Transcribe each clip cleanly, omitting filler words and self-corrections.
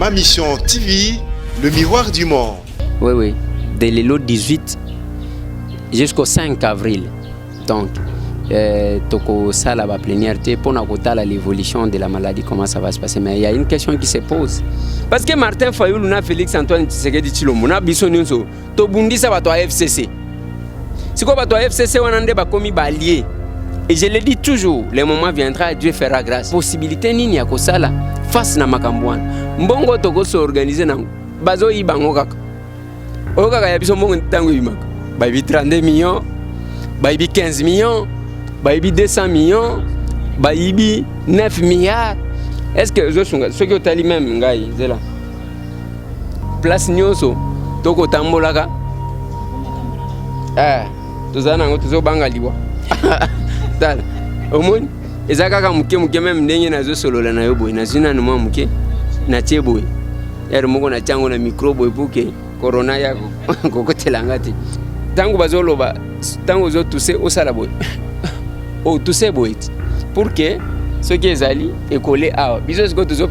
Ma mission TV, le miroir du monde. Oui, oui. Dès le 18 jusqu'au 5 avril. Donc, toko sala ba plénière pour l'évolution de la maladie, comment ça va se passer. Mais il y a une question qui se pose. Parce que Martin Fayoulou na Félix Antoine Tshisekedi Tshilombo na biso nyonso to bundisa bato a FCC. Siko bato a FCC wanande ba komi ba allié. Et je le dis toujours, le moment viendra, Dieu fera grâce. Possibilité nini ya kosala face na makambwana. Mbongo toko so organiser na bazo ibango kaka. O kaka ya biso mbongo ntango yimaka. Ba 32 millions, ba 15 millions, ba 200 millions, ba 9 milliards. Est-ce que ceux qui ont tali même ngai zela place nyoso toko tambolaka tozana ngo tozo bangaliwa dal omoni ezaka ka muke même ndenge nazo solola na yo boy na zina no muke na tieboy er moko na chango na microbe epuke corona yako kokotelanga ti tango bazoloba tango zo tuse osala boy o tuse boy pour que ceux qui ezali écolé awa biso siko tozo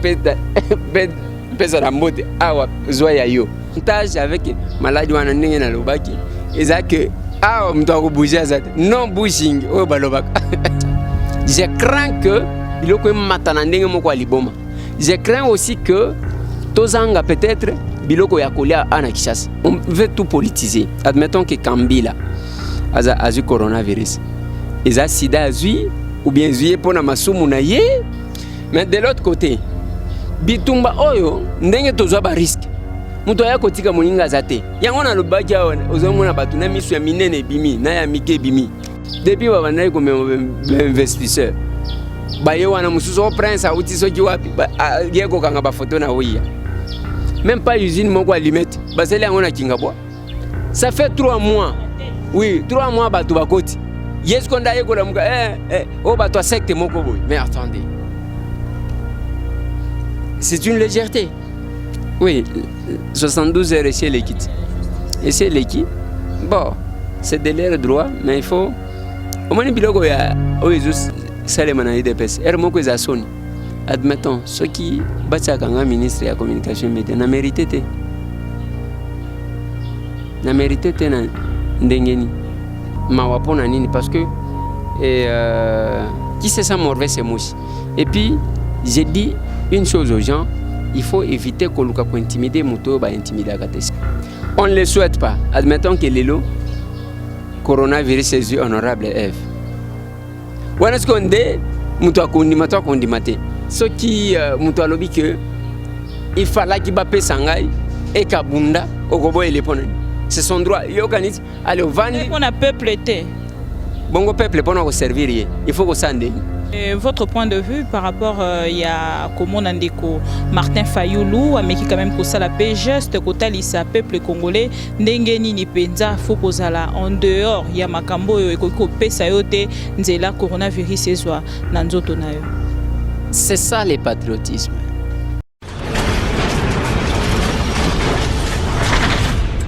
pesa na mbote awa zoya yo montage avec maladie wana ndenge na lobaki eza que awa mtu akobouger azate non bushing o balobaka. Je crains que biloko matana ndenge moko aliboma. Je crains aussi que tozanga peut-être biloko ya kolia ana Kinshasa. On veut tout politiser. Admettons que Kambila a eu coronavirus. Eza sida azui ou bien zuye pona masumu na ye. Mais de l'autre côté, bitumba oyo ndenge tozwa ba risque. Muto ya kotika moninga zate. Yango na lobaki awa ozomona batu na misu ya minene bimi na ya mike bimi. Depuis baba na ko investisseur. Ba ye wana mususu o prince a uti soki wapi ba yeko kanga ba photo na wiya. Même pas usine moko alimete. Baseli yango na Kingabwa. Ça fait 3 mois. Oui, 3 mois batu bakoti. Yes konda yeko la muka o batu secte moko boy. Mais attendez. C'est une légèreté. Oui, 72 heures chez l'équipe. Et c'est l'équipe. Bon, c'est de leur droit, mais il faut. Au moins, biloko ya oizus salemana IDPS. Ermoko za soni. Admettons, ceux qui battent un ministre de la communication média n'a mérité. N'a mérité na ndengeni. Mawapona nini parce que qui c'est ça morve c'est mouche. Et puis j'ai dit une chose aux gens, il faut éviter que l'on intimider muto ba intimider katesi. On ne le souhaite pas. Admettons que l'élo coronavirus est honorable Eve. Wana seconde muto akondimata kondimate. Ce qui muto alobi que il fallait qu'il bape sangai et kabunda okobo elepona. C'est son droit. Yokanit allez au van. On a peuple été. Bongo peuple pour nous servir. Il faut que ça ende. Votre point de vue par rapport il y a comment Nandeko Martin Fayoulou a qui quand même que ça la paix geste kotalisa peuple congolais ndenge nini penza faut kozala en dehors il y a makambo ekoko pesa yote nzela coronavirus ezwa na nzoto na yo. C'est ça le patriotisme.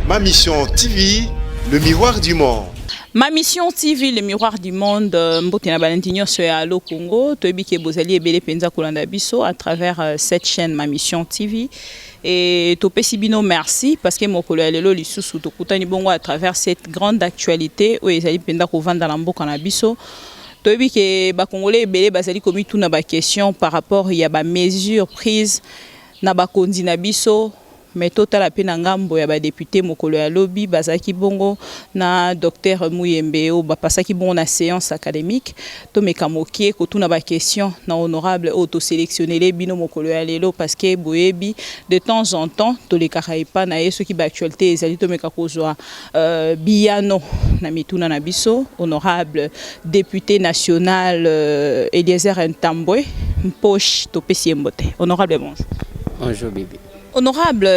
Ma mission TV, le miroir du monde. Ma mission TV, le miroir du monde, Mbotena Balentinho sur Allo Congo, Toebike Bozali et Bele Penza Kolanda Biso à travers cette chaîne Ma mission TV. Et Topé Sibino, merci parce que mon collègue Lelo Lissousou Tokutani Bongo à travers cette grande actualité où ils allaient Penda Kovanda Lambo Kanabiso. Toebike Bakongolais et Bele Bazali commis tout na ba question par rapport il y a ba mesures prises na ba kondi na biso. Mais total à peine ngambo ya ba député mokolo ya lobby bazaki bongo na docteur Muyembe o ba pasaki bongo na séance académique to mekamokie ko tuna ba question na honorable auto sélectionner les bino mokolo ya lelo parce que boyebi de temps en temps to les karaipa na yeso ki ba actualité ezali to mekakozwa biano na mituna na biso honorable député national Eliezer Ntambwe Mpoche to Pesiembote honorable bonjour. Bonjour bébé. Honorable,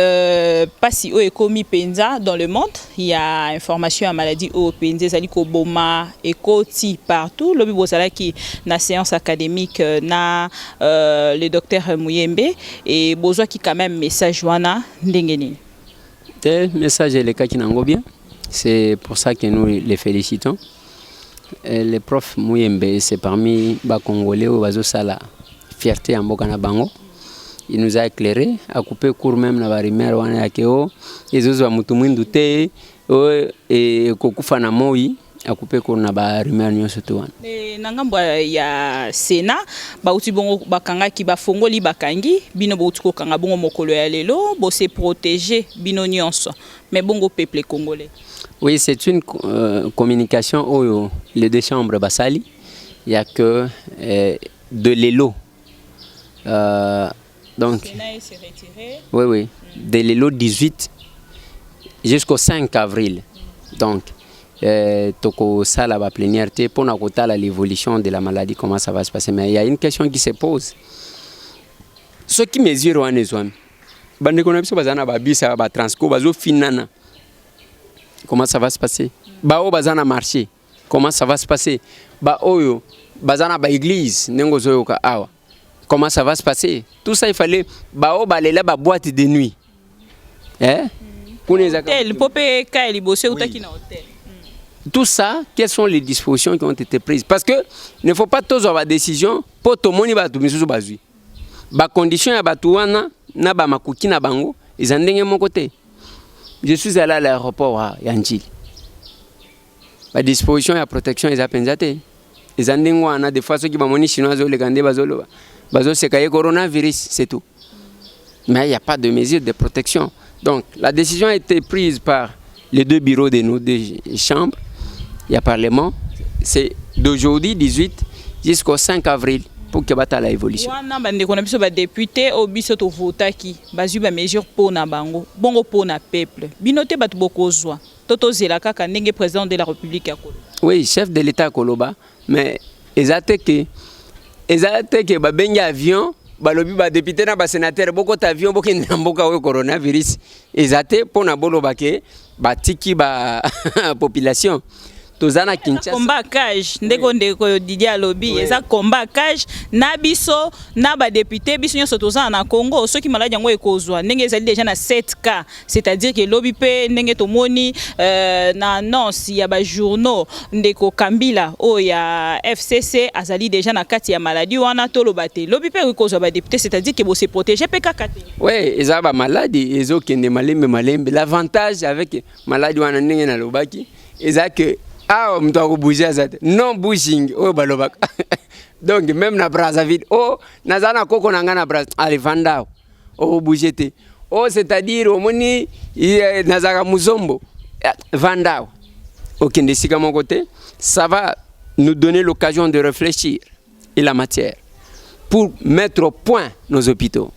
pas si au écomi penza dans le monde, il y a information à maladie au penza, zali ko boma et koti partout. Lobi bozala qui na séance académique na le docteur Muyembe et besoin qui quand même message wana ndengeni. Le message est le cas qui n'en bien. C'est pour ça que nous les félicitons. Le prof Muyembe c'est parmi les Congolais au bazo sala fierté en Bokana Bango. il nous a éclairé, a coupé court même na barimer wana yake o ezozo mutu mwindu te o e kokufa na moi a coupé court na barimer nyonso to wana. Na ngambo ya Sénat bauti bongo bakangaki bafongoli bakangi bino bauti kokanga bongo mokolo ya lelo bo se protéger bino nyonso mais bongo peuple congolais. Oui, c'est une communication où les deux chambres basali, il y a que de l'élo. Donc, Le Sénat s'est retiré. Oui, oui, de l'élo 18 jusqu'au 5 avril. Donc, toko sala ba plénière pour l'évolution de la maladie, comment ça va se passer. Mais il y a une question qui se pose. Ceux qui mesurent en Ezouam, comment ça va se passer? Bao bazana marché, comment ça va se passer? Ba oyo bazana ba église, nengo zoyoka awa. Comment ça va se passer? Tout ça il fallait bao balela ba boîte de nuit. Hôtel, popé kaeli bossé ou taki na hôtel. Tout ça, quelles sont les dispositions qui ont été prises? Parce que il ne faut pas tous avoir décision pour tout le monde ba tumisusu bazui. Ba condition ya batuana na ba makuki na bango, ils en ndenge mon côté. Je suis allé à l'aéroport à Yanjil. La disposition et la protection, ils appellent ça. Ils ont dit des fois ceux qui vont chinois, les Gandais, c'est qu'il y a coronavirus, c'est tout. Mais il n'y a pas de mesure de protection. Donc la décision a été prise par les deux bureaux de nos deux chambres. Il y a Parlement. C'est d'aujourd'hui 18 jusqu'au 5 avril. Pour que bata la évolution. Wana bande kona biso ba député o biso to votaki bazui ba mesure pour na bango bongo pour na peuple binote batu bokozwa toto zela kaka ndenge président de la République ya Koloba. Oui, chef de l'État Koloba, mais ezate que ba bengi avion balobi ba député na ba sénateur boko ta avion boko na mboka o coronavirus ezate pour na boloba ke ba tiki ba population. Tozana Kinshasa. Combat cage ndeko ndeko Didier Alobi eza combat cage na biso na ba député biso nyonso tozana na Congo ceux qui maladi yango ekozwa ndenge ezali déjà na 7 cas, c'est-à-dire que lobi pe ndenge tomoni na annonce ya ba journaux ndeko Kambila o ya FCC azali déjà na kati ya maladie wana toloba te lobi pe ekozwa ba député, c'est-à-dire que bo se protéger pe kaka te. Ouais, eza ba maladie ezokende malembe l'avantage avec maladie wana ndenge na lobaki eza que ah, on doit bouger ça. Non bouging, oh balobak. Donc même na Brazzaville, oh nazana koko nanga na Brazza, allez vandao. Oh bougete. Oh c'est-à-dire au moni nazaka muzombo. Vandao. Ok, ndesika mon côté, ça va nous donner l'occasion de réfléchir et la matière pour mettre au point nos hôpitaux.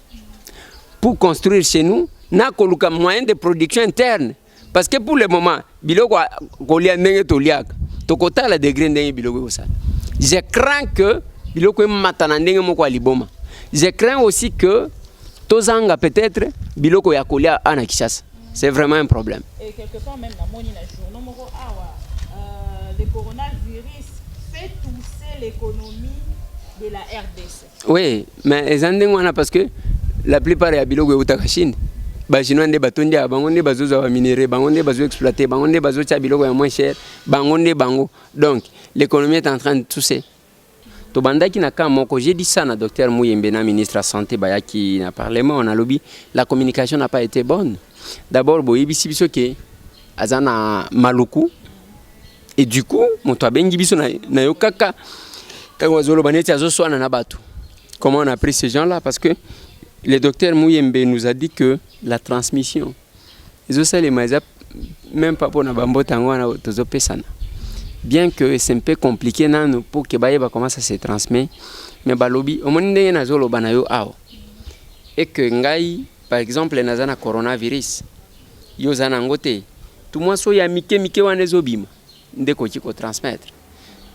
Pour construire chez nous, n'a qu'aucun moyen de production interne. Parce que pour le moment, biloko kolia ndenge toliaka tokota la degré ndenge biloko ça. Je crains que biloko matana ndenge moko aliboma. Je crains aussi que tozanga peut-être biloko ya kolia ana Kinshasa. C'est vraiment un problème. Et quelque part même la moni na journaux moko awa le coronavirus fait tousser l'économie de la RDC. Oui, mais ezandeng wana parce que la plupart ya biloko utaka Chine. Ba chinois nde batondi bango nde bazoza ba minéraux bango nde bazo exploiter bango nde bazo tia biloko ya moins cher bango nde bango. Donc l'économie est en train de tousser. To bandaki na ka moko j'ai dit ça na docteur Mouyembe na ministre de la santé bayaki na parlement on a lobby la communication n'a pas été bonne. D'abord boyebisi biso ke azana maluku et du coup moto abengi biso na yokaka ka wazolo baneti azo swana na batu. Comment on a pris ces gens là parce que le docteur Mouyembe nous a dit que la transmission, même pas pour bien que c'est un peu compliqué pour que Baye commence à se transmettre, mais balobi, au moins et que ngai, par exemple, nazana coronavirus, yo zanangote, tout le monde so ya mike wana zobima, ndeko chiko transmettre.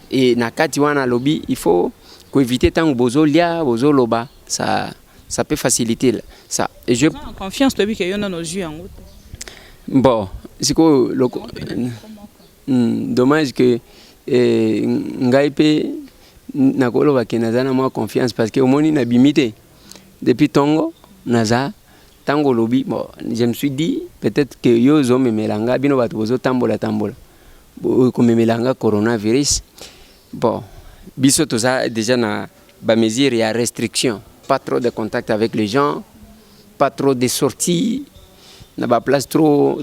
Et nakati wana lobby, il faut éviter tant bozo lia, bozo loba, ça peut faciliter ça. Et je en confiance depuis que yon a nos yeux en route. Bon, c'est quoi dommage que ngaipe nakolo ba kenazana moi confiance parce que au moni na bimité depuis Tongo naza tango lobi bon je me suis dit peut-être que yo zo memelanga bino batu bozo tambola ko memelanga coronavirus bon biso to ça déjà na ba mesure ya restriction. Pas trop de contact avec les gens, pas trop de sorties, n'a pas place trop.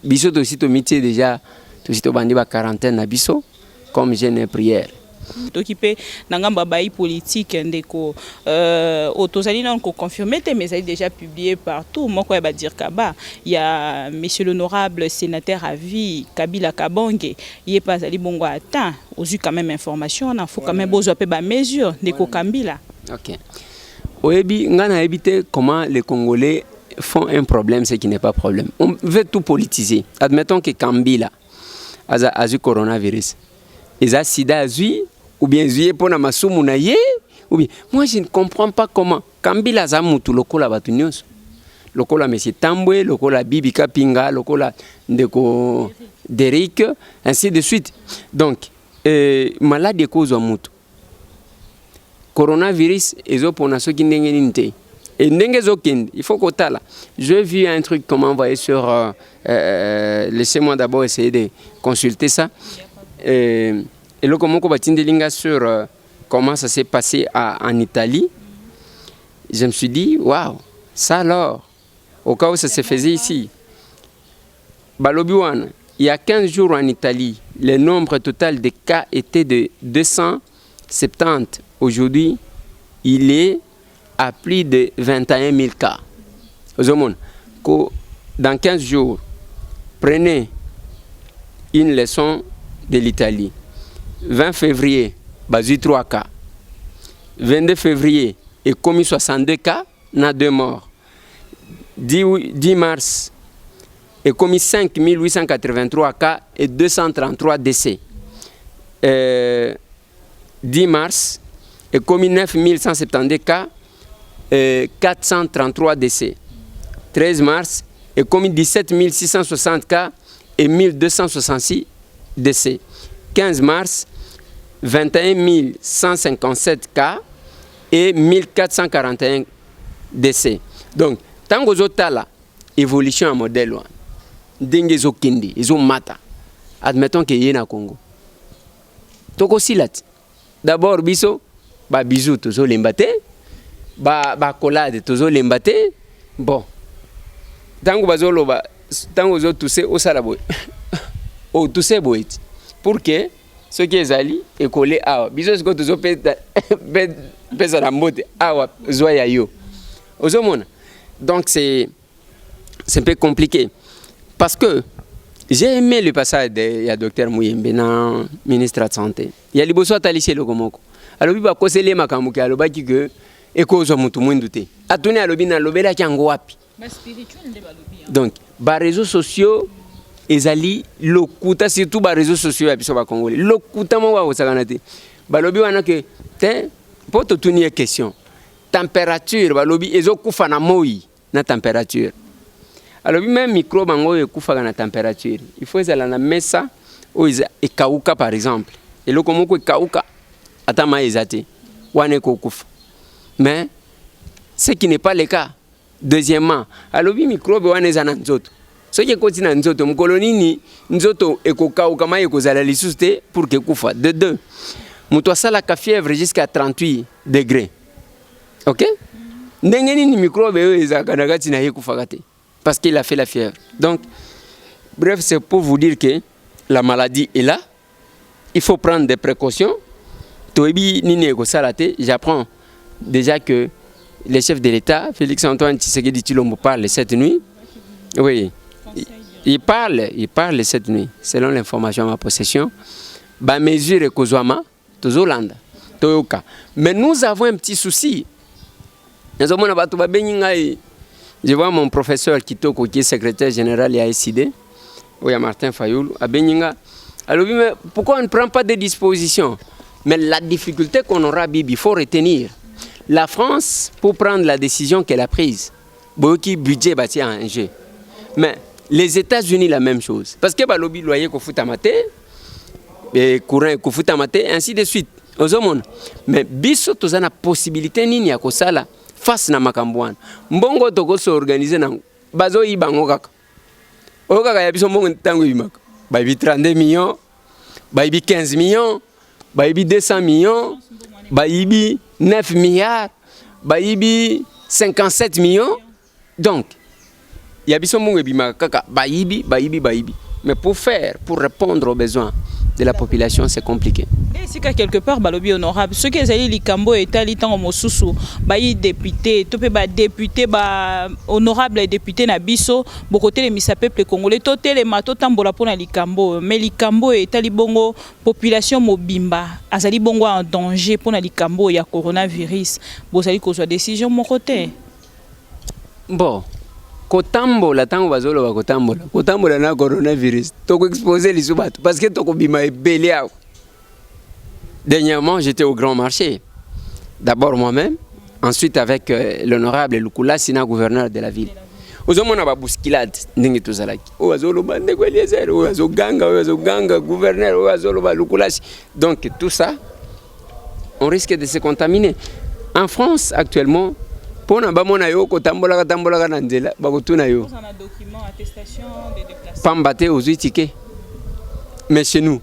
Biso aussi to métier déjà, aussi to bandi ba quarantaine na biso comme jeune prière. T'occupé nangamba baï politique ndeko autosali non ko confirmé mais ça est déjà publié partout. Moi quoi va dire kaba il y a monsieur l'honorable sénateur à vie Kabila Kabonge il est pas ali bongo atteint aux eu quand même information on faut quand même besoin pe ba mesure ndeko Kambila. OK. Oyebi ngana éviter comment les Congolais font un problème ce qui n'est pas problème. On veut tout politiser. Admettons que Kambila a eu coronavirus. Ils a sida azui ou bien zuye pona masumu na ye ou bien moi je ne comprends pas comment Kambila za mutu lokola batu nyonso lokola monsieur Tambwe lokola Bibi Kapinga lokola ndeko Derrick ainsi de suite donc malade kozwa mutu coronavirus ezopona soki ndenge nini te et ndenge zokende il faut kotala j'ai vu un truc comment envoyer sur laissez-moi d'abord essayer de consulter ça et le comment on sur comment ça s'est passé en Italie, je me suis dit, waouh, ça alors, au cas où ça se faisait ici. Balobiwan, il y a 15 jours en Italie, le nombre total de cas était de 270. Aujourd'hui, il est à plus de 21 000 cas. Dans 15 jours, prenez une leçon de l'Italie. 20 février, basu 3 cas. 22 février, et commis 62 cas, n'a 2 morts. 10 mars, et commis 5 883 cas et 233 décès. 10 mars, et commis 9 170 cas et 433 décès. 13 mars, et commis 17 660 cas et 1266 décès. 15 mars, 21 157 cas et 1441 décès. Donc, tant que vous avez évolution en modèle, dengue zo kindi, zo mata. Admettons que y a Congo. Toko silat. D'abord biso, ba bisou tozo lembate, ba collade tozo lembate. Bon. Tant que bazo loba, tant que zo toussé au salaboy. O toussé boy. Pour que ce qui est ali est collé à biso ce que tozo pesa la mode awa zoya yo. Ozomona. Donc c'est un peu compliqué. Parce que j'ai aimé le passage de Dr Muyembe, ministre de Santé. Il y a les besoins d'Alice Logomoko. Alors, il va causer les makamuki, alors, il va et cause au mutu mwindute. A tourner à l'obina, l'obela qui en wapi. Donc, les réseaux sociaux, ils allaient l'okuta, surtout les réseaux sociaux, ils sont congolais. L'okuta, moi, vous savez, balobi wana que, pour te tourner une question, température, balobi, ils ont kufa na moi, na température. Alors, même microbe en haut, il y a la température. Il faut que la mesa ou et kauka par exemple. Et le comment que kauka atama ezate wane ko kufa. Mais ce qui n'est pas le cas. Deuxièmement, alors le microbe wane za nzoto. Ce qui est continent nzoto mkolonini nzoto eko kauka ma eko zala lisuste pour que kufa. De deux. Muto sala ka fièvre jusqu'à 38 degrés. OK? Ndengeni ni microbe ezaka nagati na yekufa kate. Parce qu'il a fait la fièvre. Donc, bref, c'est pour vous dire que la maladie est là. Il faut prendre des précautions. J'apprends déjà que le chef de l'État, Félix-Antoine Tshisekedi Tshilombo, parle cette nuit. Oui, il parle cette nuit, selon l'information à ma possession. Ba mesure et kozwama, tozolanda, toyoka. Mais nous avons un petit souci. Je vois mon professeur Kitoko, qui est secrétaire général et ASID, ou Martin Fayoul, à Beninga. Alors, mais pourquoi on ne prend pas des dispositions? Mais la difficulté qu'on aura, Bibi, il faut retenir. La France, pour prendre la décision qu'elle a prise, beaucoup budget bâti en jeu. Mais les États-Unis, la même chose. Parce que le lobby loyer qu'on fout à mater, et courant qu'on fout à mater, ainsi de suite. Mais biso, tu as la possibilité, ni à ça face na makambwana mbongo toko so organiser na bazo ibango kaka okaka ya biso mbongo tango ibimaka bayibi 32 millions bayibi 15 millions bayibi 200 millions bayibi 9 milliards bayibi 57 millions. Donc, il y a besoin de baïbi. Mais pour répondre aux besoins de la population, c'est compliqué. Et si quelque part, balobi honorable, ce qui est les cambo et talitan au mosusu, bayi député, topé ba député, ba honorable député na biso, bokote les misa peuple congolais, toté les mato tambola pour na likambo, mais likambo et talibongo population mobimba, azali bongo en danger pour na likambo ya coronavirus, bozali ko soit décision mon côté. Bon. Kotambola tango bazolo ba kotambola na coronavirus toko exposer les subato parce que toko bima ebele awo. Dernièrement, j'étais au grand marché. D'abord moi-même, ensuite avec l'honorable Lukula Sina, gouverneur de la ville. Ozomona ba bousculade ndenge tozalaki. O azolo ba ndeko Eliezer, o azoganga gouverneur, o azolo ba Lukula. Donc tout ça on risque de se contaminer. En France actuellement, pour na bamona yo ko tambola na nzela ba ko tuna yo. On a document attestation de déplacement. Pambate aux tickets. Mais chez nous,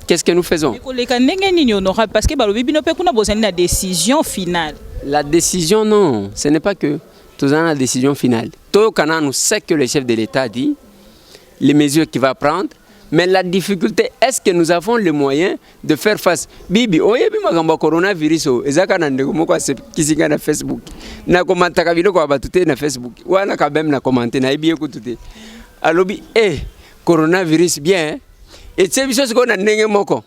qu'est-ce que nous faisons? Parce que la décision finale. La décision, non, ce n'est pas que tout la décision finale. Tout le nous sait que le chef de l'État dit les mesures qu'il va prendre, mais la difficulté, est-ce que nous avons les moyens de faire face? Bibi, oye bima coronavirus, ezaka na ndeko moko kisinga na Facebook. Na commenter ka vidéo ko batute na Facebook. Wana ka même na commenter na ebi ekutute. Alobi coronavirus bien. Et c'est biso ce qu'on a ndenge moko.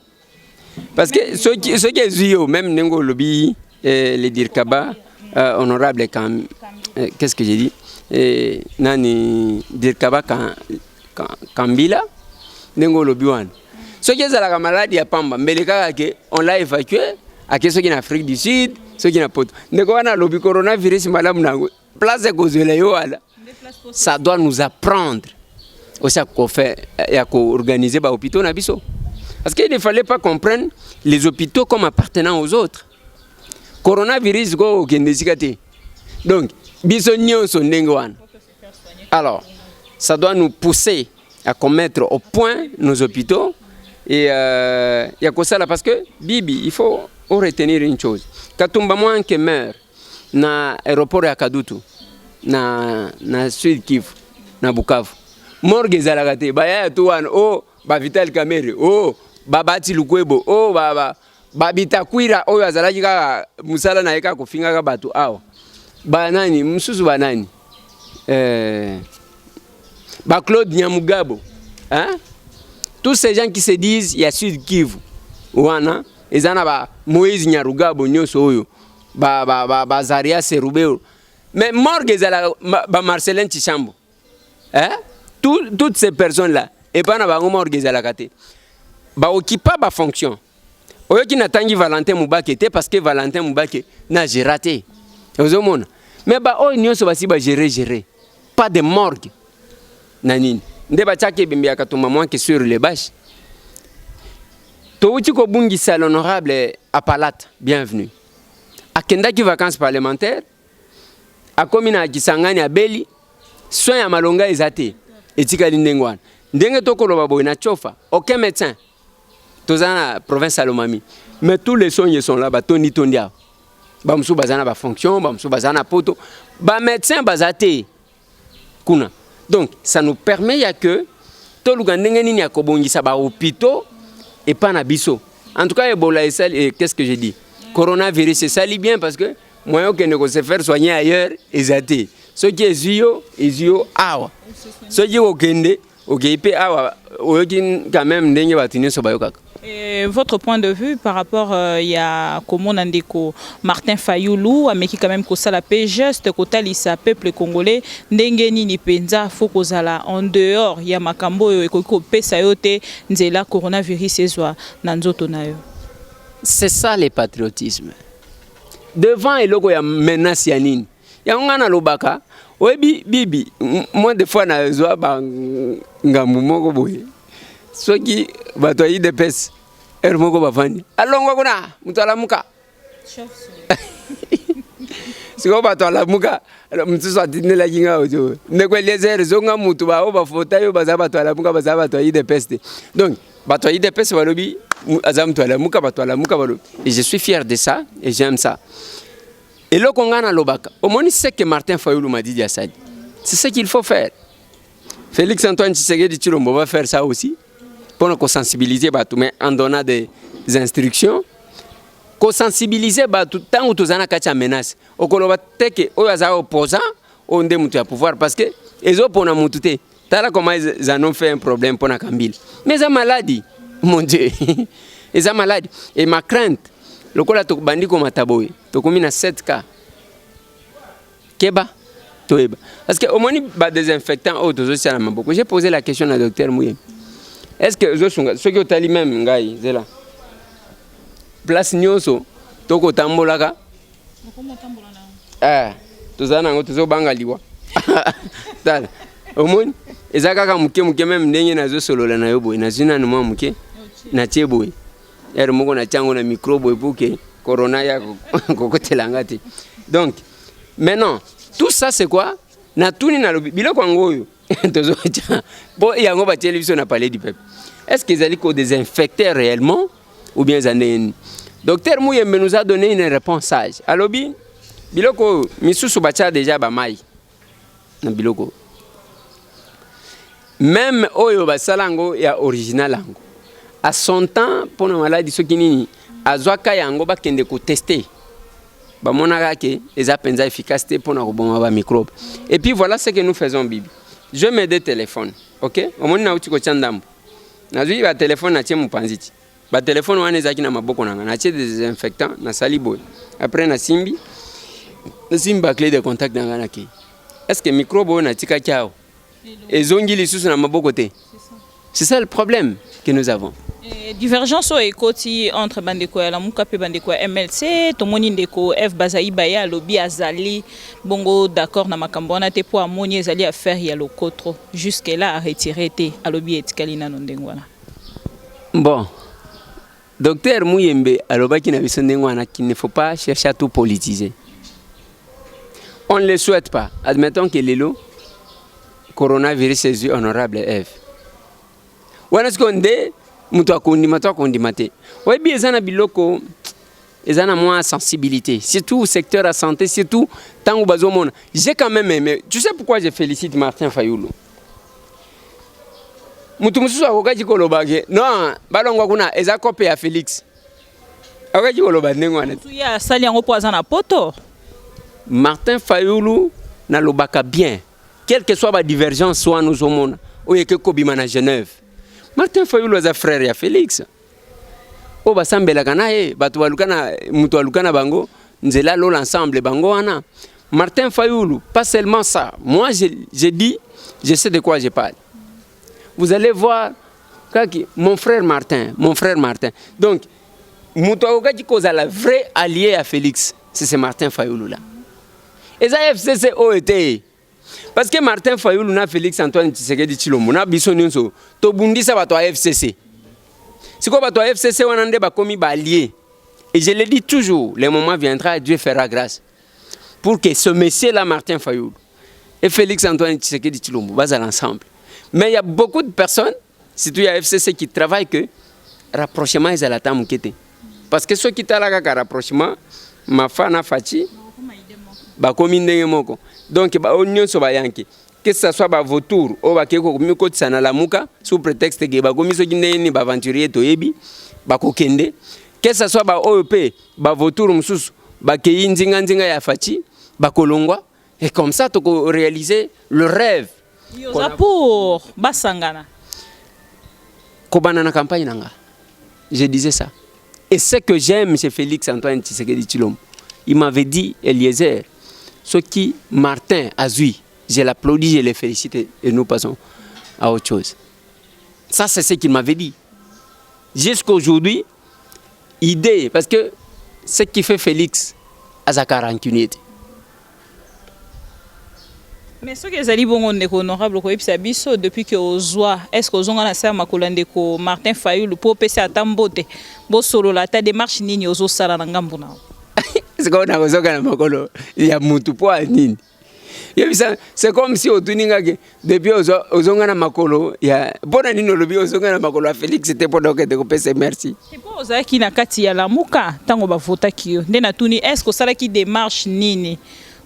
Parce que ce qui est zuyo même nengo lobby les Dirkaba honorable qu'est-ce que j'ai dit? Nani Dirkaba Kambila nengo lobby wan. Ce qui est la maladie à Pamba, mbeleka ke on l'a évacué à ceux qui en Afrique du Sud, ceux qui en poto. Ndeko wana lobby coronavirus malam nango. Place ko zele yo ala. Ça doit nous apprendre aussi à faire et à organiser les hôpitaux na biso. Parce qu'il ne fallait pas comprendre les hôpitaux comme appartenant aux autres. Coronavirus go kendesikate. Donc biso nyonso ndenge wana. Alors, ça doit nous pousser à commettre au point nos hôpitaux et il y a que ça là parce que Bibi, il faut retenir une chose. Katumba moins que meurt na aéroport ya Kadutu na Sud Kivu na Bukavu. Morgue ezalaka te baya to wana ba Vital Kamerhe babati Lukwebo babitakwira oyo azalaki kaka musala na yeka kofinga ka bato awa banani mususu banani ba Claude Nyamugabo hein, tous ces gens qui se disent il y a Sud Kivu wana ezana ba Moïse Nyarugabo nyoso oyo ba Zaria Serubeo mais morgue ezala ba Marcelin Tchambo hein. Toutes ces personnes-là, et pas na bango morgue la kate. Ba occupa ba fonction. Oyo ki natangi Valentin Mubake te parce que Valentin Mubake n'a raté. Ozomona. Mais ba oyo nyonso basi ba gérer. Pas de morgue. Nanini. Nde ba tchake bimbi akatuma moins que sur les bâches. To uti ko bungisa l'honorable Apalat, bienvenue. Akendaki vacances parlementaires. Akomina Kisangani a Beli. Soin ya malonga ezate. Etikali ndengwana ndenge tokoloba boy na chofa aucun médecin tozana province Salomami mais tous les soins sont là ba toni tondia ba musu bazana ba fonction ba musu bazana poto ba médecin bazate kuna donc ça nous permet ya que toluga ndenge nini ya kobongisa ba hôpitaux et pas na biso en tout cas Ebola et qu'est-ce que j'ai dit coronavirus c'est ça li bien parce que moyen que ne se faire soigner ailleurs ezate. Ce qui est zio awa. Ce qui est okende, okipe awa, okin quand même ndenge batine so bayokaka. Et votre point de vue par rapport il y a comment Nandeko Martin Fayoulou a qui quand même ko sala pe geste ko talisa peuple congolais ndenge nini penza faut ko sala en dehors il y a makambo ko pesa yote nzela coronavirus ezwa na nzoto na yo. C'est ça le patriotisme. Devant eloko ya menace ya nini. Yangana lobaka oyebi bibi moi des fois na zwa ba ngambu moko boye soki bato yi depes moko bavani alongo kuna mutala muka siko bato ala muka mutso atinela kinga ojo ndeko Eliezer zonga mutu ba fota yo baza bato ala muka baza bato yi depes donc bato yi depes balobi azam to ala muka bato ala muka balobi et je suis fier de ça et j'aime ça. Et le Kongana Lobaka, au moins c'est que Martin Fayoulou m'a dit Diasali. C'est ce qu'il faut faire. Félix Antoine Tshisekedi Tshilombo va faire ça aussi pour nous sensibiliser mais en donnant des instructions. Qu'on sensibiliser tout tant où tous en a kacha menace. Au Koloba teke oyaza opposant on démute à pouvoir parce que les autres pour nous tout t'as comment ils en ont fait un problème pour la Kambil. Mais ça maladie, mon Dieu, ils ont maladie. Et ma crainte, le cola to bandi comme taboy, to comme na 7 cas. Keba, toeba. Parce que au moins il y a des désinfectants autres aussi à la maboko. J'ai posé la question à docteur Mouye. Est-ce que ceux qui ont tali même ngai zela place nyoso toko tambolaka tozana ngo tozobanga liwa dala omoni ezaka muke même ndenge nazo solola na yo boy na zina no muke na tieboy yaro moko na chango na microbe pour que corona ya kokotelanga te. Donc maintenant tout ça c'est quoi na tuni na biloko ngoyo tozo cha bo yango ba télévision na parler du peuple. Est-ce qu'ils allaient ko désinfecter réellement ou bien zanen? Docteur Mouyembe nous a donné une réponse sage. Alobi, biloko misusu bacha déjà ba mai. Na biloko. Même oyo basalango ya original ango. À son temps pour la maladie sokini azwaka yango ba kende ko tester. Ba monaka ke eza penza efficacité pour na roboma ba microbe. Et puis voilà ce que nous faisons bibi. Je mets des téléphones, OK? Omoni na uti ko chandambo. Nazui ba téléphone na tie mupanziti. Ba téléphone wana ezaki na maboko nanga na tie des désinfectants na saliboy. Après na simbi clé de contact nanga na ki. Est-ce que microbe na tika kiao? Ezongi lisusu na maboko te. C'est ça le problème que nous avons. Divergence au ekoti entre bandeko ya lamuka pe bandeko ya MLC to moni ndeko F Bazai Baya lobby azali bongo d'accord na makambo na te po amoni ezali affaire ya lokotro jusque là a retiré te a lobby etikali na ndengwana. Bon. Docteur Mouyembe alobaki na biso ndengwana qu'il ne faut pas chercher à tout politiser. On ne le souhaite pas. Admettons que lelo coronavirus est honorable F. Wana seconde mutu akondima te. Oyebi ezana biloko ezana moins sensibilité, surtout au secteur de la santé, surtout tant au bazomona. J'ai quand même aimé. Tu sais pourquoi je félicite Martin Fayoulou? Mutu mususu akokaji kolobage. Non, balongwa kuna eza copie ya Félix. Akokaji koloba ndengwana. Tu ya sali yango po azana poto. Martin Fayoulou na lobaka bien. Quelle que soit la divergence soit nous au monde. Oyeke kobima na Genève. Martin Fayoulou est frère ya Félix. O basambela kana batu balukana mutu alukana bango nzela lo l'ensemble bango wana. Martin Fayoulou, pas seulement ça. Moi j'ai dit, je sais de quoi je parle. Vous allez voir mon frère Martin. Donc mutu akoki kozala vrai allié à Félix, c'est ce Martin Fayoulou là. Et ça FCC OET. Parce que Martin Fayoulou na Félix Antoine Tshisekedi Tshilombo na biso nyonso to bundisa bato a FCC. Siko bato a FCC wana nde bakomi ba allié. Et je le dis toujours, le moment viendra, Dieu fera grâce pour que ce monsieur là Martin Fayoulou et Félix Antoine Tshisekedi Tshilombo basent ensemble. Mais il y a beaucoup de personnes, surtout il y a FCC qui travaillent que rapprochement est à la tamukete. Parce que ceux qui talaka ka rapprochement mafana fachi bakomi ndenge moko. Donc, que ce soit ba vautour ou ba keko komiko tsana la muka sous prétexte que ba komiso kindeni ba aventurier to yebi ba kokende, que ce soit ba OEP ba vautour mususu ba keyi nzinga ya fachi ba kolongwa et comme ça to réaliser le rêve. Yoza pour basangana. Kobana na campagne nanga. Je disais ça. Et ce que j'aime chez Félix Antoine Tshisekedi Tshilombo, il m'avait dit Eliezer, ce qui Martin a vu, je l'applaudis, je le félicite et nous passons à autre chose. Ça, c'est ce qu'il m'avait dit. Jusqu'à aujourd'hui, idée, parce que ce qui fait Félix à sa quarantaine. Mais ce que ezali bongo ndeko honorable ko episa biso depuis que ozwa est-ce que ozonga na sa makolande ko Martin Fayoulou po pesa tambote bo solo la ta démarche nini ozo sala na ngambo na. C'est qu'on a besoin de makolo il y a mutu po nini. C'est comme si otuningaki depuis ozonga na makolo ya bona nino lobi ozonga na makolo ya Félix c'était pour donc de kopesa merci. Et pour ozaki na kati ya lamuka tango ba votaki yo. Ndena tuni est-ce que sala ki démarche nini?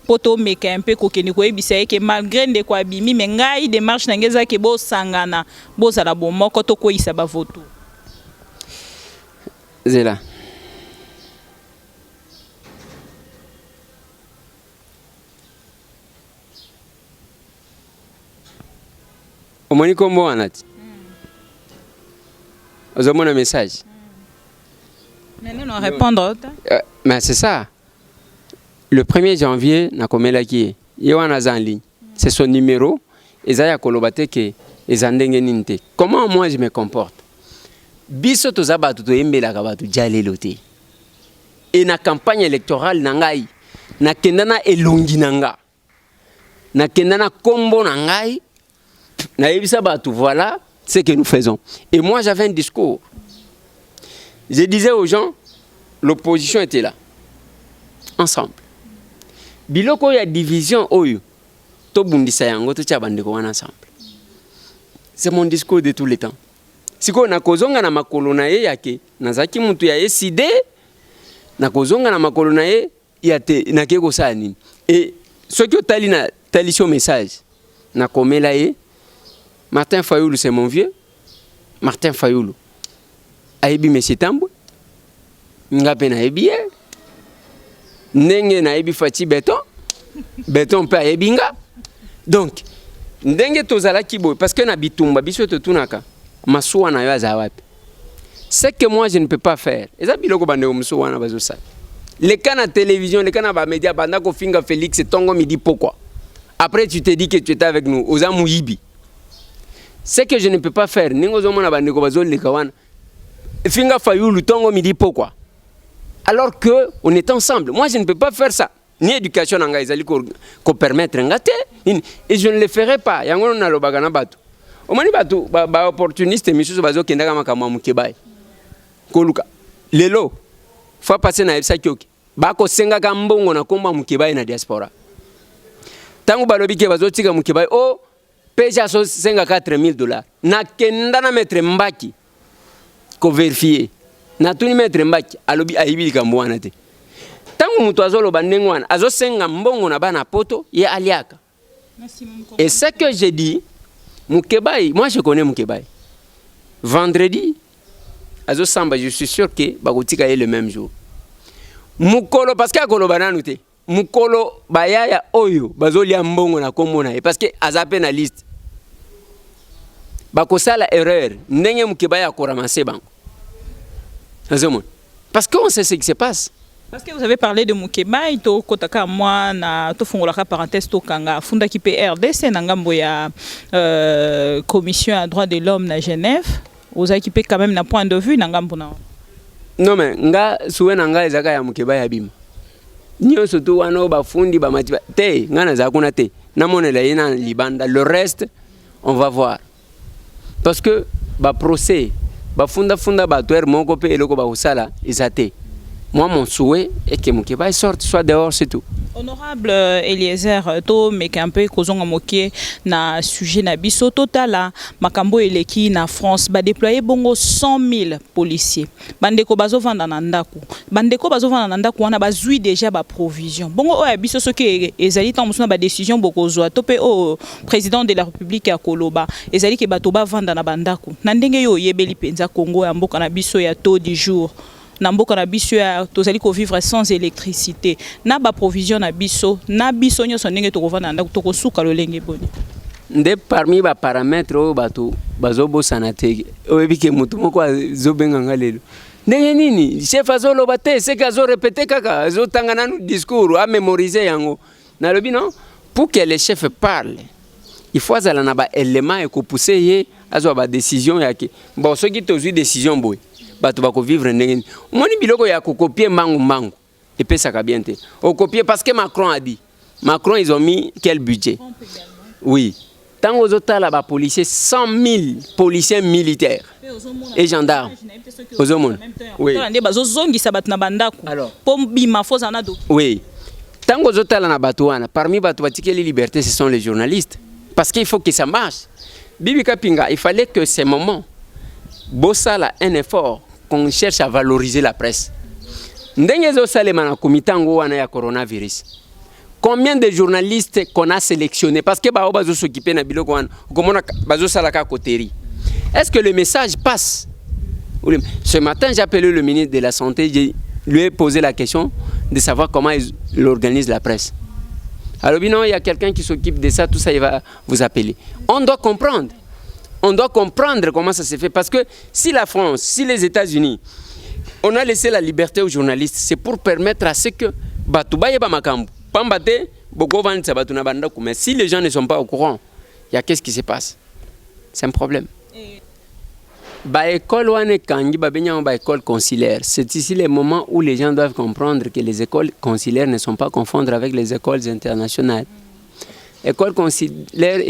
Poto meka un peu kokeni ko ebisa ke malgré nde kwa bimi mais ngai démarche na ngeza ke bo sangana bo zala bo moko to ko isa ba voto. Zela. Omoni kombo wanati. Ozomona message. Mais non répondre. Mais c'est ça. Le 1er janvier na komela ki yewana za en ligne. C'est son numéro ezaya kolobate ke ezandenge ninte. Comment moi je me comporte? Biso toza batu to yembela ka batu jalelo te. Et na campagne électorale na ngai na kendana elongi nanga. Na kendana kombo na ngai na yebisa batu voilà ce que nous faisons. Et moi j'avais un discours. Je disais aux gens l'opposition était là. Ensemble. Biloko ya division oyo to bundisa yango to tia bandeko wana ensemble. C'est mon discours de tous les temps. Siko na kozonga na makolo na ye yake nazaki mutu ya SID na kozonga na makolo na ye ya te na keko sa nini. Et ce que tali na tali sur message na komela ye Martin Fayoulou c'est mon vieux. Martin Fayoulou aibi monsieur Tambwe ngape na ebi ndenge na ebi fati béton béton pe ebinga. Donc ndenge tozala kibo parce que na bitumba biso to tunaka masuwa na yo azawapi. C'est que moi je ne peux pas faire. Eza biloko bande musuwa na bazo sa. Les cas na télévision, les cas na ba média banda ko finga Félix tongo midi pourquoi. Après tu te dis que tu étais avec nous aux amouibi. C'est que je ne peux pas faire. Ningo zo mona bande ko bazo le kawana. Finga Fayoulou tongo midi pourquoi. Alors que on est ensemble. Moi je ne peux pas faire ça. Ni éducation nanga ezali ko permettre ngate et je ne le ferai pas. Yango na lobaga na batu. Omani batu ba opportuniste misusu bazo kendaka makamwa mukebai. Koluka. Lelo fa passer na ebisa kyoki. Ba ko senga ka mbongo na komba mukebai na diaspora. Tangu balobi ke bazo tika mukebai o peja so senga $4,000. Na kenda na mettre mbaki. Ko vérifier. Na tuni mettre mbaki alobi ayibi likambo wana te. Tangu mutu azoloba ndenge wana azosenga mbongo na bana poto ye aliaka. Et ce que j'ai dit Mukebai, moi je connais Mukebai. Vendredi azo samba je suis sûr que bakotika le même jour. Mukolo parce que akolo bananu te. Mukolo bayaya oyo bazolia mbongo na kombo na parce que azape na liste. Bakosala erreur ndenge Mukebai akoramase bango. Parce qu'on sait ce qui se passe. Parce que vous avez parlé de Mukebai, to kotaka moi na to fongolaka parenthèse to kanga funda ki PRDC na ngambo ya commission à droits de l'homme na Genève. Vous avez équipé quand même na point de vue na ngambo na. Non mais nga suwe na nga ezaka ya Mukebai abima. Nyo surtout wana ba fundi ba matiba te nga na zakuna te. Na monela yena libanda le reste on va voir. Parce que ba procès ba funda ba tuer moko pe eloko ba usala izate. Moi, mon souhait est que Mukebai sorte, soit dehors, c'est tout. Honorable Eliezer, to meke un peu kozonga moke na sujet na biso totala makambo eleki na France ba déployer bongo 100,000 policiers. Bandeko bazovanda na ndako. Bandeko bazovanda na ndako wana bazui déjà ba provision. Bongo oya biso soki ezali tant musuna ba décision bokozwa topé au président de la République ya Koloba. Ezali ke bato ba vanda na bandako. Na ndenge yo yebeli penza Congo ya mboka na biso ya taux du jour. Na mboka na biso ya tozali ko vivre sans électricité na ba provision na biso nyoso ndenge to kovanda ndako to kosuka lolenge boni nde parmi ba paramètres o bato bazobo sanate oyebike mutu moko azobenga ngalelo ndenge nini chef azoloba te c'est qu'azo répéter kaka azo tangana nu discours a mémoriser yango na lobi non pour que les chefs parlent il faut azala na ba élément et ko pousser ye azo ba décision yake bon ceux qui tozui décision boy bato bako vivre ndenge moni biloko ya copier mangu et puis ça bien te au copier parce que Macron a dit Macron ils ont mis quel budget oui tant aux autres là ba policiers 100,000 policiers militaires et gendarmes aux hommes oui alors oui Tant que zotala na batouana, parmi batouatike les libertés, ce sont les journalistes. Parce qu'il faut que ça marche. Bibi Kapinga, il fallait que ces moments, Bossala un effort, qu'on cherche à valoriser la presse. Ndenge zosale mana kumitango wana ya coronavirus. Combien de journalistes qu'on a sélectionnés parce que bao bazo s'occuper na biloko wana, komona bazo sala ka koteri. Est-ce que le message passe? Ce matin, j'ai appelé le ministre de la Santé, je lui ai posé la question de savoir comment il organise la presse. Alors, non, il y a quelqu'un qui s'occupe de ça, tout ça, il va vous appeler. On doit comprendre. On doit comprendre comment ça se fait. Parce que si la France, si les États-Unis, on a laissé la liberté aux journalistes, c'est pour permettre à ce que mais si les gens ne sont pas au courant, il y a qu'est-ce qui se passe? C'est un problème. École consulaire. C'est ici le moment où les gens doivent comprendre que les écoles consulaires ne sont pas confondre avec les écoles internationales. École consulaire,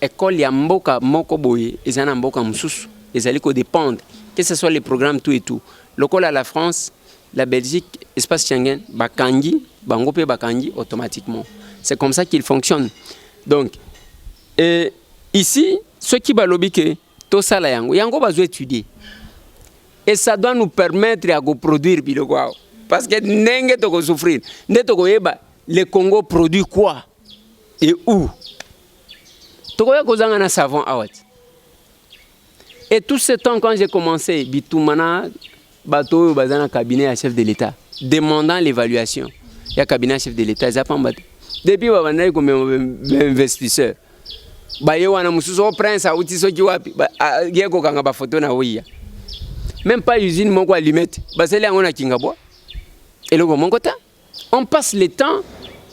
école yamboka moko boye, ezana mboka mususu, ezali ko dépendre que ce soit les programmes tout et tout. L'école à la France, la Belgique, espace Schengen, bakangi, bangope bakangi automatiquement. C'est comme ça qu'il fonctionne. Donc, ici, ceux qui balobi que tout ça là yango bazo étudier. Et ça doit nous permettre de produire biloko. Parce que nenge toko souffrir, ne toko yeba le Congo produit quoi et où. Toko ya kozanga na savon awat. Et tout ce temps quand j'ai commencé bitumana bato bazana cabinet à chef de l'État demandant l'évaluation. Il y a cabinet chef de l'État ça pas mbaté. Depuis babana comme investisseur. Bayewana mususo prince a uti soki wapi yeko kanga ba photo na wiya. Même pas usine moko allumette. Baseli angona kingabwa. Et le mongota. On passe le temps,